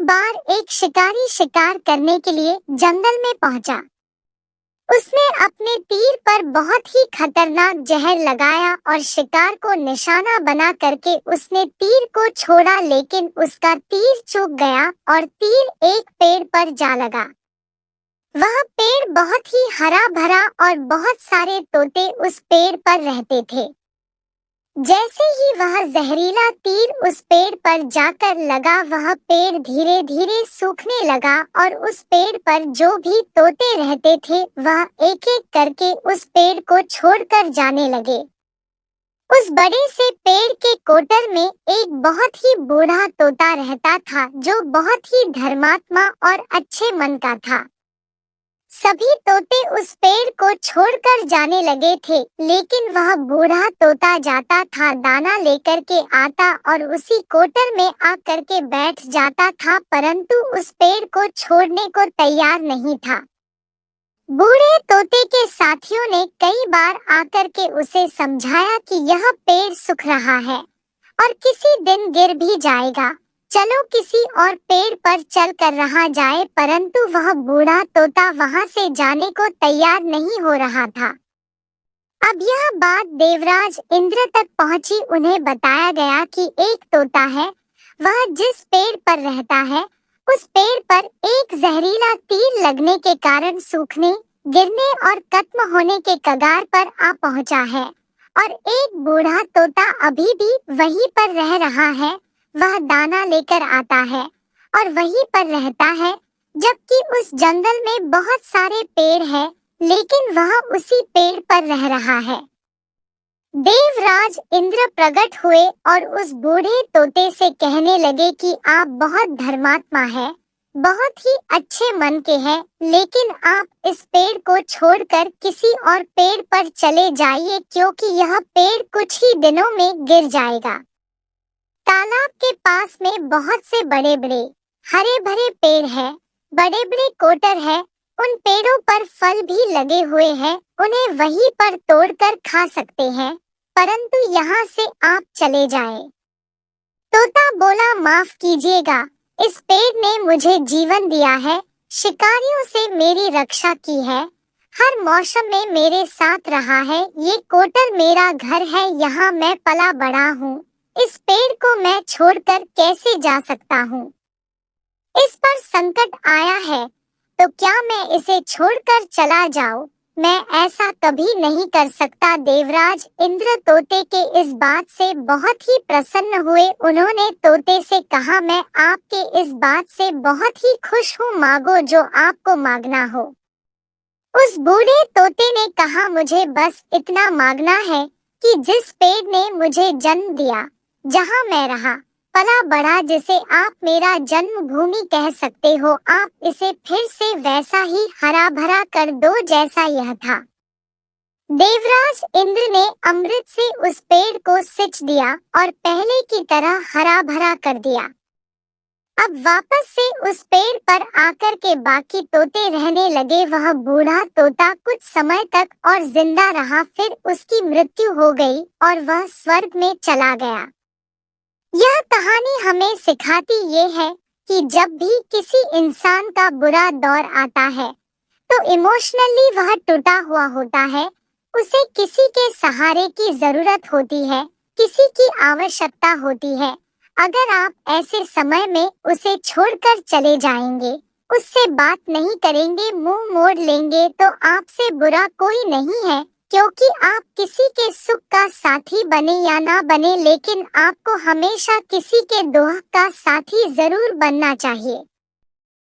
बार एक शिकारी शिकार करने के लिए जंगल में पहुंचा। उसने अपने तीर पर बहुत ही खतरनाक जहर लगाया और शिकार को निशाना बना करके उसने तीर को छोड़ा, लेकिन उसका तीर चूक गया और तीर एक पेड़ पर जा लगा। वह पेड़ बहुत ही हरा भरा और बहुत सारे तोते उस पेड़ पर रहते थे। जैसे ही वह जहरीला तीर उस पेड़ पर जाकर लगा, वह पेड़ धीरे धीरे सूखने लगा और उस पेड़ पर जो भी तोते रहते थे वह एक एक करके उस पेड़ को छोड़कर जाने लगे। उस बड़े से पेड़ के कोटर में एक बहुत ही बूढ़ा तोता रहता था जो बहुत ही धर्मात्मा और अच्छे मन का था। सभी तोते उस पेड़ को छोड़कर जाने लगे थे, लेकिन वह बूढ़ा तोता जाता था, दाना लेकर के आता और उसी कोटर में आकर के बैठ जाता था, परंतु उस पेड़ को छोड़ने को तैयार नहीं था। बूढ़े तोते के साथियों ने कई बार आकर के उसे समझाया कि यह पेड़ सूख रहा है और किसी दिन गिर भी जाएगा, चलो किसी और पेड़ पर चल कर रहा जाए, परंतु वह बूढ़ा तोता वहां से जाने को तैयार नहीं हो रहा था। अब यह बात देवराज इंद्र तक पहुंची। उन्हें बताया गया कि एक तोता है, वह जिस पेड़ पर रहता है उस पेड़ पर एक जहरीला तीर लगने के कारण सूखने, गिरने और खत्म होने के कगार पर आ पहुंचा है और एक बूढ़ा तोता अभी भी वहीं पर रह रहा है। वह दाना लेकर आता है और वहीं पर रहता है, जबकि उस जंगल में बहुत सारे पेड़ हैं, लेकिन वह उसी पेड़ पर रह रहा है। देवराज इंद्र प्रकट हुए और उस बूढ़े तोते से कहने लगे कि आप बहुत धर्मात्मा है, बहुत ही अच्छे मन के हैं, लेकिन आप इस पेड़ को छोड़कर किसी और पेड़ पर चले जाइए, क्योंकि यह पेड़ कुछ ही दिनों में गिर जाएगा। तालाब के पास में बहुत से बड़े बड़े हरे भरे पेड़ हैं, बड़े बड़े कोटर हैं, उन पेड़ों पर फल भी लगे हुए हैं, उन्हें वहीं पर तोड़कर खा सकते हैं, परंतु यहाँ से आप चले जाएं। तोता बोला, माफ कीजिएगा, इस पेड़ ने मुझे जीवन दिया है, शिकारियों से मेरी रक्षा की है, हर मौसम में मेरे साथ रहा है, ये कोटर मेरा घर है, यहाँ मैं पला बड़ा हूँ, इस पेड़ को मैं छोड़कर कैसे जा सकता हूँ? इस पर संकट आया है तो क्या मैं इसे छोड़कर चला जाऊं? मैं ऐसा कभी नहीं कर सकता। देवराज इंद्र तोते के इस बात से बहुत ही प्रसन्न हुए। उन्होंने तोते से कहा, मैं आपके इस बात से बहुत ही खुश हूँ, मांगो जो आपको मांगना हो। उस बूढ़े तोते ने कहा, मुझे बस इतना मांगना है कि जिस पेड़ ने मुझे जन्म दिया, जहाँ मैं रहा पला बड़ा, जिसे आप मेरा जन्मभूमि कह सकते हो, आप इसे फिर से वैसा ही हरा भरा कर दो जैसा यह था। देवराज इंद्र ने अमृत से उस पेड़ को सिंच दिया और पहले की तरह हरा भरा कर दिया। अब वापस से उस पेड़ पर आकर के बाकी तोते रहने लगे। वह बूढ़ा तोता कुछ समय तक और जिंदा रहा, फिर उसकी मृत्यु हो गई और वह स्वर्ग में चला गया। यह कहानी हमें सिखाती ये है कि जब भी किसी इंसान का बुरा दौर आता है तो इमोशनली वह टूटा हुआ होता है, उसे किसी के सहारे की जरूरत होती है, किसी की आवश्यकता होती है। अगर आप ऐसे समय में उसे छोड़कर चले जाएंगे, उससे बात नहीं करेंगे, मुंह मोड़ लेंगे, तो आपसे बुरा कोई नहीं है, क्योंकि आप किसी के सुख का साथी बने या ना बने, लेकिन आपको हमेशा किसी के दुख का साथी जरूर बनना चाहिए।